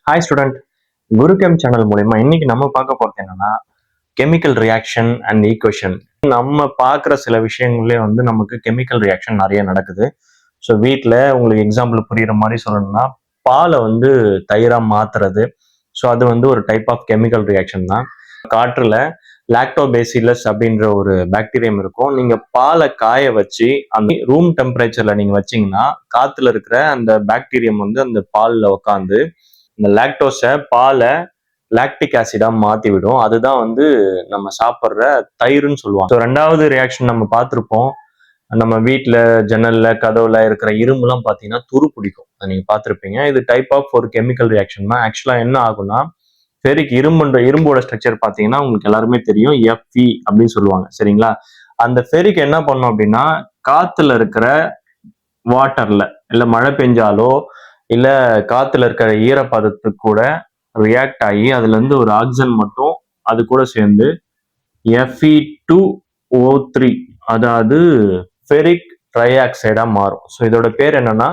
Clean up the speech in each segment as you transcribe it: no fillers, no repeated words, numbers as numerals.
Hi student, குரு game channel மூலயமா இன்னைக்கு நம்ம பார்க்க போறது என்னன்னா கெமிக்கல் ரியாக்ஷன் அண்ட் ஈக்குவேஷன். நம்ம பார்க்குற சில விஷயங்களே வந்து நமக்கு கெமிக்கல் ரியாக்ஷன் நிறைய நடக்குது. ஸோ வீட்டில் உங்களுக்கு எக்ஸாம்பிள் புரியுற மாதிரி சொல்லணும்னா பாலை வந்து தயிராக மாத்துறது. ஸோ அது வந்து ஒரு டைப் ஆஃப் கெமிக்கல் ரியாக்ஷன் தான். காற்றுல லாக்டோபேசிலஸ் அப்படின்ற ஒரு பாக்டீரியம் இருக்கும். நீங்க பாலை காய வச்சு அந்த ரூம் டெம்பரேச்சர்ல நீங்க வச்சீங்கன்னா காத்துல இருக்கிற அந்த பாக்டீரியம் வந்து அந்த பால்ல உட்காந்து இந்த லாக்டோஸை பாலை லாக்டிக் ஆசிடா மாத்தி விடும். அதுதான் வந்து நம்ம சாப்பிட்ற தயிர்னு சொல்லுவாங்க. ஸோ ரெண்டாவது ரியாக்ஷன் நம்ம பார்த்துருப்போம். நம்ம வீட்டில் ஜன்னல்ல கதவுல இருக்கிற இரும்புலாம் பார்த்தீங்கன்னா துரு பிடிக்கும். அதை நீங்க பார்த்துருப்பீங்க. இது டைப் ஆஃப் ஒரு கெமிக்கல் ரியாக்ஷன் தான். ஆக்சுவலா என்ன ஆகும்னா ஃபெரிக் இரும்போட ஸ்ட்ரக்சர் பார்த்தீங்கன்னா உங்களுக்கு எல்லாருமே தெரியும், Fe அப்படின்னு சொல்லுவாங்க. சரிங்களா? அந்த ஃபெரிக் என்ன பண்ணும் அப்படின்னா காத்துல இருக்கிற வாட்டர்ல இல்ல மழை பெஞ்சாலோ இல்ல காத்துல இருக்கிற ஈரப்பதத்துக்கு கூட ரியாக்ட் ஆகி அதுல இருந்து ஒரு ஆக்சிஜன் மட்டும் அது கூட சேர்ந்து Fe2O3 அதாவது ஃபெரிக் ட்ரைஆக்சைடா மாறும். ஸோ இதோட பேர் என்னன்னா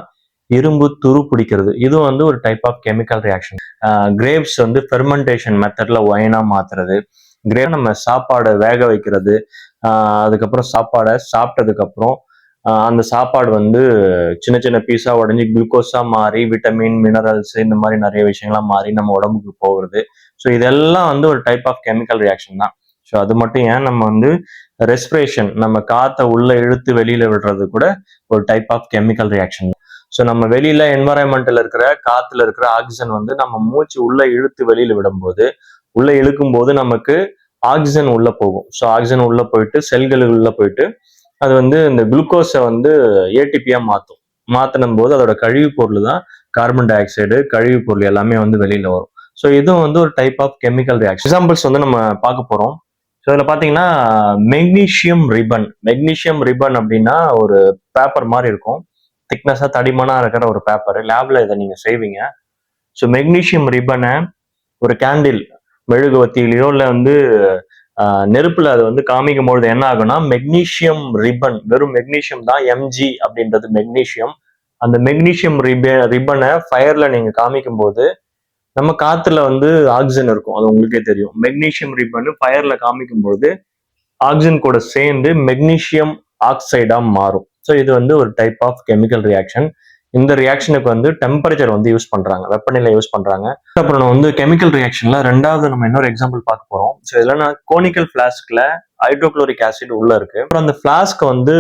இரும்பு துரு பிடிக்கிறது. இது வந்து ஒரு type of chemical reaction. Grapes வந்து ஃபெர்மெண்டேஷன் மெத்தட்ல ஒயினா மாத்துறது, கிரேப் நம்ம சாப்பாடை வேக வைக்கிறது, அதுக்கப்புறம் சாப்பாடை சாப்பிட்டதுக்கு அப்புறம் அந்த சாப்பாடு வந்து சின்ன சின்ன பீஸா உடஞ்சி குளுக்கோஸா மாறி விட்டமின் மினரல்ஸ் இந்த மாதிரி நிறைய விஷயங்கள்லாம் மாறி நம்ம உடம்புக்கு போகிறது. ஸோ இதெல்லாம் வந்து ஒரு டைப் ஆஃப் கெமிக்கல் ரியாக்ஷன் தான். ஸோ அது மட்டும் ஏன் நம்ம வந்து ரெஸ்பிரேஷன் நம்ம காற்றை உள்ள இழுத்து வெளியில விடுறது கூட ஒரு type of chemical reaction. So நம்ம வெளியில என்வரான்மெண்ட்ல இருக்கிற காத்துல இருக்கிற ஆக்சிஜன் வந்து நம்ம மூச்சு உள்ள இழுத்து வெளியில விடும்போது உள்ள இழுக்கும் போது நமக்கு ஆக்சிஜன் உள்ள போகும். ஸோ ஆக்சிஜன் உள்ள போயிட்டு செல்களுக்கு உள்ள போயிட்டு அது வந்து இந்த குளுக்கோஸை வந்து ஏடிபியா மாத்தினும் போது அதோட கழிவு பொருள் தான் கார்பன் டை ஆக்சைடு, கழிவு பொருள் எல்லாமே வந்து வெளியில வரும். ஸோ இதுவும் வந்து ஒரு type of chemical reaction. Examples வந்து நம்ம பார்க்க போறோம். ஸோ இதில் பார்த்தீங்கன்னா மெக்னீஷியம் ரிப்பன் அப்படின்னா ஒரு பேப்பர் மாதிரி இருக்கும், திக்னஸா தடிமனா இருக்கிற ஒரு பேப்பர். லேப்ல இதை நீங்க செய்வீங்க. ஸோ மெக்னீஷியம் ரிப்பனை ஒரு கேண்டில் மெழுகுவத்திலையோ இல்லை வந்து நெருப்புல அது வந்து காமிக்கும் பொழுது என்ன ஆகும்னா மெக்னீஷியம் ரிப்பன், வெறும் மெக்னீஷியம் தான், Mg அப்படின்றது மெக்னீஷியம். அந்த மெக்னீஷியம் ரிப்பனை ஃபயர்ல நீங்க காமிக்கும் போது நம்ம காத்துல வந்து ஆக்சிஜன் இருக்கும், அது உங்களுக்கே தெரியும். மெக்னீஷியம் ரிப்பன் ஃபயர்ல காமிக்கும் பொழுது ஆக்சிஜன் கூட சேர்ந்து மெக்னீஷியம் ஆக்சைடா மாறும். ஸோ இது வந்து ஒரு டைப் ஆஃப் கெமிக்கல் ரியாக்ஷன். இந்த ரியாக்ஷனுக்கு வந்து டெம்பரேச்சர் வந்து யூஸ் பண்றாங்க, வெப்பநிலை யூஸ் பண்றாங்க. அப்புறம் நம்ம வந்து கெமிக்கல் ரியாக்ஷன்ல ரெண்டாவது நம்ம இன்னொரு எக்ஸாம்பிள் பார்க்க போறோம். ஸோ இதுல கோனிக்கல் பிளாஸ்க்ல ஹைட்ரோக்ளோரிக் ஆசிட் உள்ள இருக்கு. அப்புறம் அந்த பிளாஸ்க் வந்து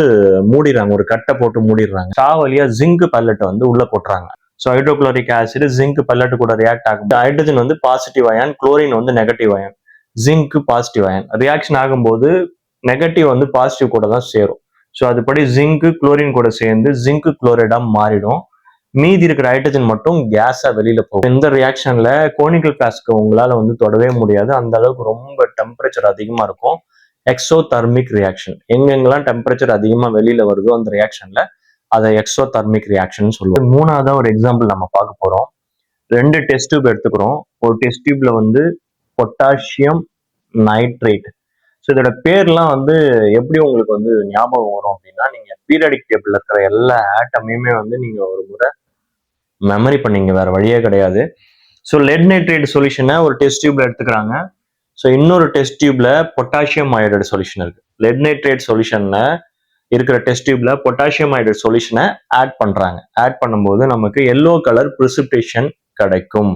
மூடிடுறாங்க, ஒரு கட்டை போட்டு மூடிடுறாங்க. வழியா ஜிங்க் பல்லட்டை வந்து உள்ள போட்டுறாங்க. So hydrochloric acid zinc pellet கூட ரியாக்ட் ஆகும். ஹைட்ரஜன் வந்து பாசிட்டிவ் அயன், குளோரின் வந்து negative ion, zinc positive ion. Reaction ஆகும்போது நெகட்டிவ் வந்து பாசிட்டிவ் கூட தான் சேரும். ஸோ அதுபடி ஜிங்க் குளோரின் கூட சேர்ந்து ஜிங்க் குளோரைடா மாறிடும். மீதி இருக்கிற ஹைட்ரஜன் மட்டும் கேஸா வெளியில போகும். இந்த ரியாக்ஷன்ல கோனிக்கல் பிளாஸ்க் உங்களால வந்து தொடவே முடியாது, அந்த அளவுக்கு ரொம்ப டெம்பரேச்சர் அதிகமா இருக்கும். Exothermic reaction. எங்கெங்கெல்லாம் டெம்பரேச்சர் அதிகமா வெளியில வருதோ அந்த ரியாக்ஷன்ல அதை எக்ஸோதெர்மிக் ரியாக்ஷன் சொல்லுவோம். மூணாவதா ஒரு எக்ஸாம்பிள் நம்ம பார்க்க போறோம். 2 டெஸ்ட் டியூப் எடுத்துக்கிறோம். ஒரு டெஸ்ட் டியூப்ல வந்து பொட்டாசியம் நைட்ரேட். ஸோ இதோட பேர்லாம் வந்து எப்படி உங்களுக்கு வந்து ஞாபகம் வரும் அப்படின்னா, நீங்க பீரியாடிக் டேபிள்ல இருக்கிற எல்லா ஆட்டமையுமே வந்து நீங்க ஒரு முறை மெமரி பண்ணீங்க, வேற வழியே கிடையாது. ஸோ லெட் நைட்ரேட் சொல்யூஷனை ஒரு டெஸ்ட் டியூப்ல எடுத்துக்கிறாங்க. ஸோ இன்னொரு டெஸ்ட் டியூப்ல பொட்டாசியம் அயோடைடு சொல்யூஷன் இருக்கு. லெட் நைட்ரேட் சொல்யூஷன்ல இருக்கிற டெஸ்ட் டியூப்ல பொட்டாசியம் அயோடைடு சொல்யூஷனை ஆட் பண்றாங்க. ஆட் பண்ணும்போது நமக்கு எல்லோ கலர் பிரிசிபிடேஷன் கிடைக்கும்.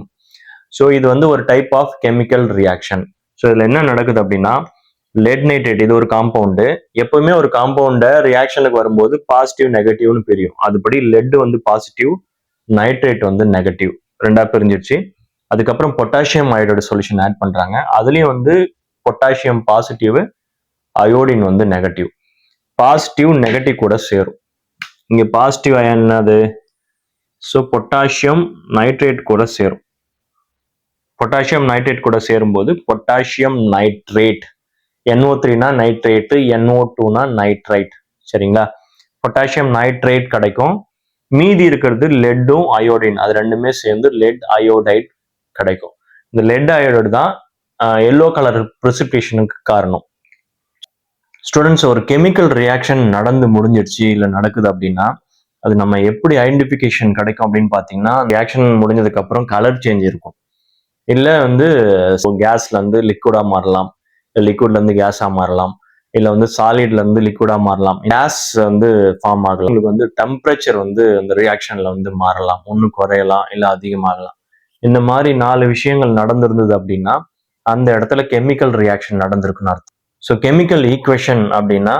ஸோ இது வந்து ஒரு type of chemical reaction. So இதுல என்ன நடக்குது அப்படின்னா, லெட் நைட்ரேட் இது ஒரு காம்பவுண்டு. எப்பவுமே ஒரு காம்பவுண்ட ரியாக்ஷனுக்கு வரும்போது பாசிட்டிவ் நெகட்டிவ்னு பிரியும். அதுபடி லெட் வந்து பாசிட்டிவ், நைட்ரேட் வந்து நெகட்டிவ், ரெண்டா பிரிஞ்சிருச்சு. அதுக்கப்புறம் பொட்டாசியம் அயோடைடு சொல்யூஷன் ஆட் பண்றாங்க. அதுலயும் வந்து பொட்டாசியம் பாசிட்டிவ், அயோடின் வந்து நெகட்டிவ். பாசிட்டிவ் நெகட்டிவ் கூட சேரும். இங்க பாசிட்டிவ் அயன் அது ஸோ பொட்டாசியம் நைட்ரேட் கூட சேரும். பொட்டாசியம் நைட்ரேட் கூட சேரும்போது பொட்டாசியம் நைட்ரேட், NO3னா நைட்ரேட், NO2னா நைட்ரைட். சரிங்களா? பொட்டாசியம் நைட்ரேட் கிடைக்கும். மீதி இருக்கிறது லெட்டும் அயோடின், அது ரெண்டுமே சேர்ந்து லெட் அயோடைட் கிடைக்கும். இந்த லெட் அயோடைடு தான் எல்லோ கலர் பிரிசிபிடேஷனுக்கு காரணம். ஸ்டூடெண்ட்ஸ், ஒரு கெமிக்கல் ரியாக்ஷன் நடந்து முடிஞ்சிடுச்சு இல்லை நடக்குது அப்படின்னா அது நம்ம எப்படி ஐடென்டிஃபிகேஷன் கிடைக்கும் அப்படின்னு பார்த்தீங்கன்னா, ரியாக்ஷன் முடிஞ்சதுக்கு அப்புறம் கலர் சேஞ்ச் இருக்கும். இல்ல வந்து கேஸ்ல இருந்து லிக்விடா மாறலாம், லிக்விட்ல இருந்து கேஸா மாறலாம், இல்ல வந்து சாலிட்ல இருந்து லிக்விடா மாறலாம், கேஸ் வந்து ஃபார்ம் ஆகலாம். உங்களுக்கு வந்து டெம்பரேச்சர் வந்து அந்த ரியாக்ஷன்ல வந்து மாறலாம், ஒண்ணு குறையலாம் இல்ல அதிகமாகலாம். இந்த மாதிரி 4 விஷயங்கள் நடந்திருந்தது அப்படின்னா அந்த இடத்துல கெமிக்கல் ரியாக்ஷன் நடந்திருக்குன்னு அர்த்தம். ஸோ கெமிக்கல் ஈக்குவேஷன் அப்படின்னா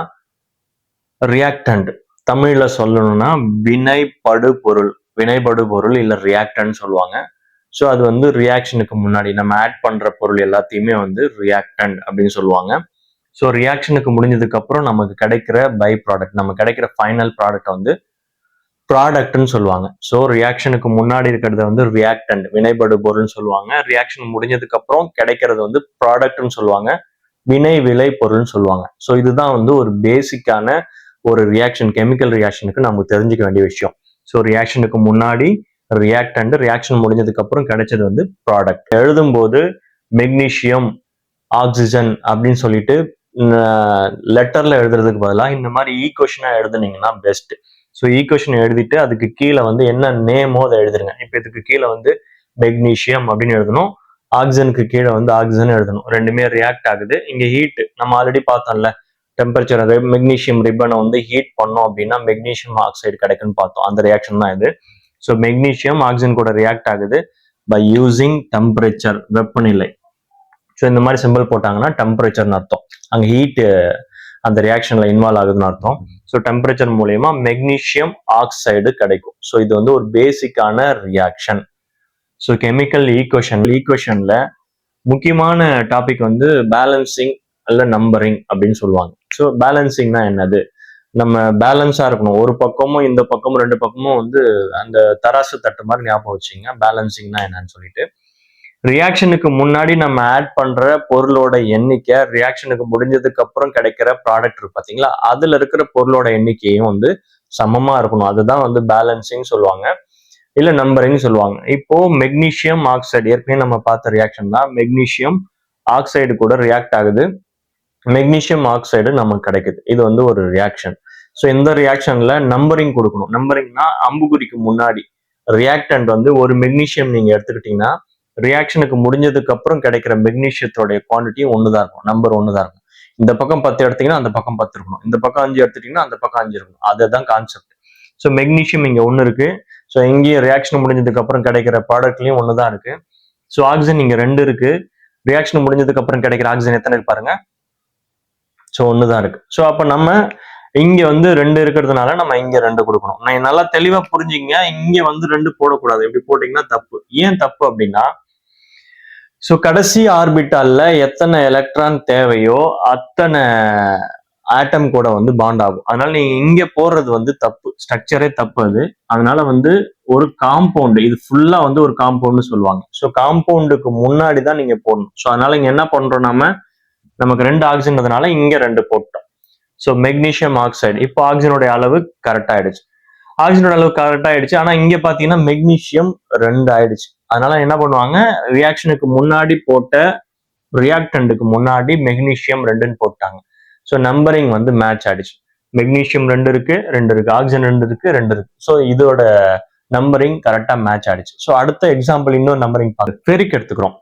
ரியாக்டன்ட், தமிழ்ல சொல்லணும்னா வினைபடு பொருள், வினைபடு பொருள் இல்ல ரியாக்டன்ட் சொல்லுவாங்க. ஸோ அது வந்து ரியாக்ஷனுக்கு முன்னாடி நம்ம ஆட் பண்ற பொருள் எல்லாத்தையுமே வந்து ரியாக்டன்ட் அப்படின்னு சொல்லுவாங்க. ஸோ ரியாக்ஷனுக்கு முடிஞ்சதுக்கு அப்புறம் நமக்கு கிடைக்கிற பை ப்ராடக்ட், நம்ம கிடைக்கிற ஃபைனல் ப்ராடக்ட் வந்து ப்ராடக்ட்னு சொல்லுவாங்க. ஸோ ரியாக்ஷனுக்கு முன்னாடி இருக்கிறத வந்து ரியாக்டன்ட், வினைபடு பொருள்னு சொல்லுவாங்க. ரியாக்ஷன் முடிஞ்சதுக்கு அப்புறம் கிடைக்கிறது வந்து ப்ராடக்ட்னு சொல்லுவாங்க. வினை விளை பொருள்னு சொல்லுவாங்க. ஸோ இதுதான் வந்து ஒரு பேசிக்கான ஒரு ரியாக்ஷன், கெமிக்கல் ரியாக்ஷனுக்கு நமக்கு தெரிஞ்சுக்க வேண்டிய விஷயம். ஸோ ரியாக்ஷனுக்கு முன்னாடி ரியாக்டன்ட், ரியாக்ஷன் முடிஞ்சதுக்கு அப்புறம் கிடைச்சது வந்து ப்ராடக்ட். எழுதும்போது மெக்னீசியம், ஆக்சிஜன் அப்படின்னு சொல்லிட்டு லெட்டர்ல எழுதுறதுக்கு பதிலாக இந்த மாதிரி ஈக்குவேஷனா எழுதுனீங்கன்னா பெஸ்ட். ஸோ ஈக்குவேஷன் எழுதிட்டு அதுக்கு கீழே வந்து என்ன நேமோ அதை எழுதுருங்க. இப்போ இதுக்கு கீழே வந்து மெக்னீசியம் அப்படின்னு எழுதணும், ஆக்சிஜனுக்கு கீழே வந்து ஆக்சிஜன் எழுதணும். ரெண்டுமே ரியாக்ட் ஆகுது. இங்க ஹீட் நம்ம ஆல்ரெடி பார்த்தோம்ல, டெம்பரேச்சர் மெக்னீசியம் ரிப்பனை வந்து ஹீட் பண்ணோம் அப்படின்னா மெக்னீசியம் ஆக்சைடு கிடைக்குன்னு பார்த்தோம். அந்த ரியாக்ஷன் தான் இது. ஸோ மெக்னீசியம் ஆக்சிஜன் கூட ரியாக்ட் ஆகுது பை யூசிங் டெம்பரேச்சர், வெப்பநிலை. ஸோ இந்த மாதிரி சிம்பிள் போட்டாங்கன்னா டெம்பரேச்சர்னு அர்த்தம். அங்கே ஹீட் அந்த ரியாக்ஷன்ல இன்வால்வ் ஆகுதுன்னு அர்த்தம். ஸோ டெம்பரேச்சர் மூலயமா மெக்னீசியம் ஆக்சைடு கிடைக்கும். ஸோ இது வந்து ஒரு பேசிக்கான ரியாக்ஷன். ஸோ கெமிக்கல் ஈக்குவேஷன்ல முக்கியமான டாபிக் வந்து பேலன்சிங் அல்ல நம்பரிங் அப்படின்னு சொல்லுவாங்க. ஸோ பேலன்சிங்னா என்னது? நம்ம பேலன்ஸா இருக்கணும். ஒரு பக்கமும் இந்த பக்கமும் ரெண்டு பக்கமும் வந்து அந்த தராசு தட்டு மாதிரி ஞாபகம் வச்சுங்க. பேலன்சிங்னா என்னன்னு சொல்லிட்டு, ரியாக்ஷனுக்கு முன்னாடி நம்ம ஆட் பண்ற பொருளோட எண்ணிக்கை, ரியாக்ஷனுக்கு முடிஞ்சதுக்கு அப்புறம் கிடைக்கிற ப்ராடக்ட் இருக்கு பாத்தீங்களா, அதுல இருக்கிற பொருளோட எண்ணிக்கையும் வந்து சமமா இருக்கணும். அதுதான் வந்து பேலன்சிங் சொல்லுவாங்க, இல்ல நம்பரிங் சொல்லுவாங்க. இப்போ மெக்னீசியம் ஆக்சைடு ஏற்கனவே நம்ம பார்த்த ரியாக்ஷன் தான். மெக்னீசியம் ஆக்சைடு கூட ரியாக்ட் ஆகுது, மெக்னீசியம் ஆக்சைடு நமக்கு கிடைக்குது. இது வந்து ஒரு ரியாக்ஷன். ஸோ இந்த ரியாக்ஷன்ல நம்பரிங் கொடுக்கணும். நம்பரிங்னா அம்புகுறிக்கு முன்னாடி ரியாக்டன்ட் வந்து ஒரு மெக்னீசியம் நீங்க எடுத்துக்கிட்டீங்கன்னா ரியாக்ஷனுக்கு முடிஞ்சதுக்கு அப்புறம் கிடைக்கிற மெக்னீசியத்தோடைய குவான்டிட்டி ஒண்ணுதான் இருக்கும், நம்பர் ஒண்ணுதான் இருக்கும். இந்த பக்கம் 10 எடுத்தீங்கன்னா அந்த பக்கம் 10 இருக்கணும், இந்த பக்கம் 5 எடுத்துட்டீங்கன்னா அந்த பக்கம் 5 இருக்கணும். அதுதான் கான்செப்ட். ஸோ மெக்னீசியம் இங்க ஒண்ணு இருக்கு. ஸோ இங்கேயும் ரியாக்ஷன் முடிஞ்சதுக்கு அப்புறம் கிடைக்கிற ப்ராடக்ட்லயும் ஒண்ணுதான் இருக்கு. ஸோ ஆக்சிஜன் இங்க 2 இருக்கு. ரியாக்ஷன் முடிஞ்சதுக்கு அப்புறம் கிடைக்கிற ஆக்சிஜன் எத்தனை இருக்கு பாருங்க. ஸோ ஒண்ணுதான் இருக்கு. ஸோ அப்ப நம்ம இங்க வந்து 2 இருக்கிறதுனால நம்ம இங்க 2 கொடுக்கணும். நான் நல்லா தெளிவா புரிஞ்சுங்க. இங்க வந்து 2 போடக்கூடாது. இப்படி போட்டீங்கன்னா தப்பு. ஏன் தப்பு அப்படின்னா, ஸோ கடைசி ஆர்பிட்டால்ல எத்தனை எலக்ட்ரான் தேவையோ அத்தனை ஆட்டம் கூட வந்து பாண்ட் ஆகும். அதனால நீங்க இங்க போடுறது வந்து தப்பு, ஸ்ட்ரக்சரே தப்பு அது. அதனால வந்து ஒரு காம்பவுண்ட், இது ஃபுல்லா வந்து ஒரு காம்பவுண்ட்னு சொல்லுவாங்க. ஸோ காம்பவுண்டுக்கு முன்னாடி தான் நீங்க போடணும். ஸோ அதனால இங்க என்ன பண்றோம், நமக்கு 2 ஆக்சிஜன்றதுனால இங்க 2 போட்டோம். ஸோ மெக்னீசியம் ஆக்சைடு, இப்போ ஆக்சிஜனோட அளவு கரெக்ட் ஆயிடுச்சு. ஆக்சிஜனோட அளவு கரெக்ட் ஆயிடுச்சு. ஆனா இங்க பாத்தீங்கன்னா மெக்னீசியம் 2 ஆயிடுச்சு. அதனால என்ன பண்ணுவாங்க, ரியாக்ஷனுக்கு முன்னாடி போட்ட ரியாக்டன்ட்டுக்கு முன்னாடி மெக்னீசியம் 2ன்னு போட்டாங்க. ஸோ நம்பரிங் வந்து மேட்ச் ஆயிடுச்சு. மெக்னீசியம் 2 இருக்கு, 2 இருக்கு, ஆக்சிஜன் 2 இருக்கு, 2 இருக்கு. ஸோ இதோட நம்பரிங் கரெக்டா மேட்ச் ஆயிடுச்சு. ஸோ அடுத்த எக்ஸாம்பிள் இன்னொரு நம்பரிங் பார்க்க ஃபெரிக் எடுத்துக்கிறோம்.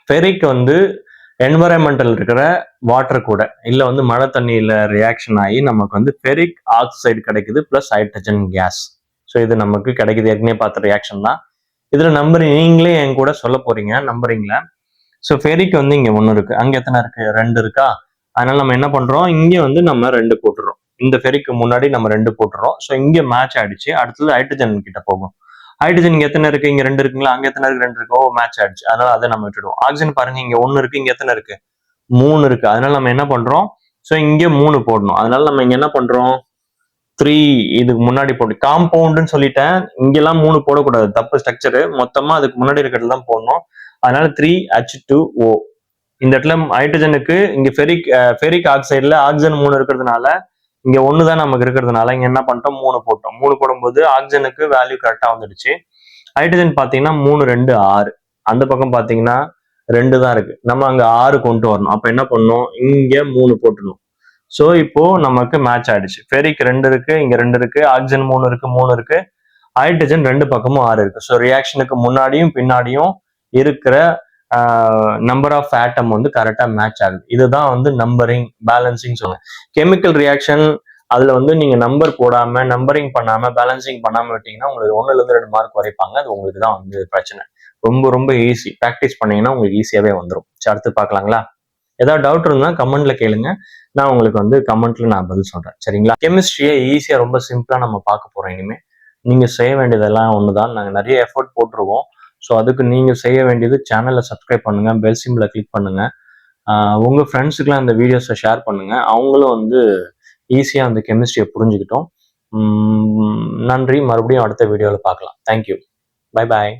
ஃபெரிக் வந்து என்வரன்மெண்டல் இருக்கிற வாட்டர் கூட இல்ல வந்து மழை தண்ணியில ரியாக்ஷன் ஆகி நமக்கு வந்து ஃபெரிக் ஆக்சைடு கிடைக்குது பிளஸ் ஹைட்ரஜன் கேஸ். ஸோ இது நமக்கு கிடைக்குது, ஏற்கனவே பார்த்த ரியாக்ஷன் தான். இதுல நம்பரிங் நீங்களே என் கூட சொல்ல போறீங்க நம்பரிங்ல. ஸோ ஃபெரிக் வந்து இங்க 1 இருக்கு, அங்க எத்தனை இருக்கு, 2 இருக்கா. அதனால நம்ம என்ன பண்றோம், இங்க வந்து நம்ம 2 போட்டுறோம். இந்த ஃபெரிக்கு முன்னாடி நம்ம 2 போட்டுறோம். ஸோ இங்க மேட்ச் ஆயிடுச்சு. அடுத்தது ஹைட்ரஜன் கிட்ட போகும். ஹைட்ரஜன் இங்க எத்தனை இருக்கு, இங்க 2 இருக்குங்களா, அங்க எத்தனை இருக்கு, 2 இருக்கு. ஓ மேட்ச் ஆயிடுச்சு. அதனால அதை நம்ம விட்டுடுவோம். ஆக்சிஜன் பாருங்க, இங்க 1 இருக்கு, இங்க எத்தனை இருக்கு, 3 இருக்கு. அதனால நம்ம என்ன பண்றோம், ஸோ இங்க 3 போடணும். அதனால நம்ம இங்க என்ன பண்றோம், 3 இதுக்கு முன்னாடி போட்டு காம்பவுண்ட்னு சொல்லிட்டேன். இங்கெல்லாம் 3 போடக்கூடாது, தப்பு ஸ்ட்ரக்சரு. மொத்தமா அதுக்கு முன்னாடி இருக்கிறது தான் போடணும். அதனால 3H2O. இந்த இடத்துல ஹைட்ரஜனுக்கு இங்க ஃபெரிக் ஆக்சைடுல ஆக்சிஜன் 3 இருக்கிறதுனால இங்க 1 தான் நமக்கு இருக்கிறதுனால இங்க என்ன பண்ணிட்டோம், 3 போட்டோம். 3 போடும்போது ஆக்சிஜனுக்கு வேல்யூ கரெக்டா வந்துடுச்சு. ஹைட்ரஜன் பாத்தீங்கன்னா 3 2 6, அந்த பக்கம் பாத்தீங்கன்னா 2 தான் இருக்கு. நம்ம அங்க 6 கொண்டு வரணும். அப்ப என்ன பண்ணணும், இங்க 3 போட்டுணும். ஸோ இப்போ நமக்கு மேட்ச் ஆயிடுச்சு. ஃபெரிக் 2 இருக்கு, இங்க 2 இருக்கு, ஆக்சிஜன் 3 இருக்கு, 3 இருக்கு, ஹைட்ரஜன் 2 பக்கமும் 6 இருக்கு. ஸோ ரியாக்ஷனுக்கு முன்னாடியும் பின்னாடியும் இருக்கிற நம்பர் ஆஃப் ஆட்டம் வந்து கரெக்டா மேட்ச் ஆகுது. இதுதான் வந்து நம்பரிங் பேலன்சிங் சொல்லுவாங்க. கெமிக்கல் ரியாக்ஷன் அதுல வந்து நீங்க நம்பர் போடாம நம்பரிங் பண்ணாம பேலன்சிங் பண்ணாம விட்டீங்கன்னா உங்களுக்கு 1-2 மார்க் குறைப்பாங்க. அது உங்களுக்கு தான் வந்து பிரச்சனை. ரொம்ப ரொம்ப ஈஸி. ப்ராக்டிஸ் பண்ணீங்கன்னா உங்களுக்கு ஈஸியாவே வந்துடும். அடுத்து பார்க்கலாங்களா? ஏதாவது டவுட் இருந்தா கமெண்ட்ல கேளுங்க. நான் உங்களுக்கு வந்து கமெண்ட்ல நான் பதில் சொல்றேன். சரிங்களா? கெமிஸ்ட்ரியை ஈஸியா ரொம்ப சிம்பிளா நம்ம பார்க்க போறோம் இனிமே. நீங்க செய்ய வேண்டியதெல்லாம் ஒண்ணுதான். நாங்க நிறைய எஃபர்ட் போட்டிருக்கோம். ஸோ அதுக்கு நீங்க செய்ய வேண்டியது சேனலை சப்ஸ்கிரைப் பண்ணுங்க, பெல் சிம்பிளை கிளிக் பண்ணுங்க, உங்க ஃப்ரெண்ட்ஸுக்குலாம் இந்த வீடியோஸை ஷேர் பண்ணுங்க. அவங்களும் வந்து ஈஸியா அந்த கெமிஸ்ட்ரியை புரிஞ்சுக்கிட்டோம். நன்றி. மறுபடியும் அடுத்த வீடியோவில் பார்க்கலாம். தேங்க்யூ. Bye bye.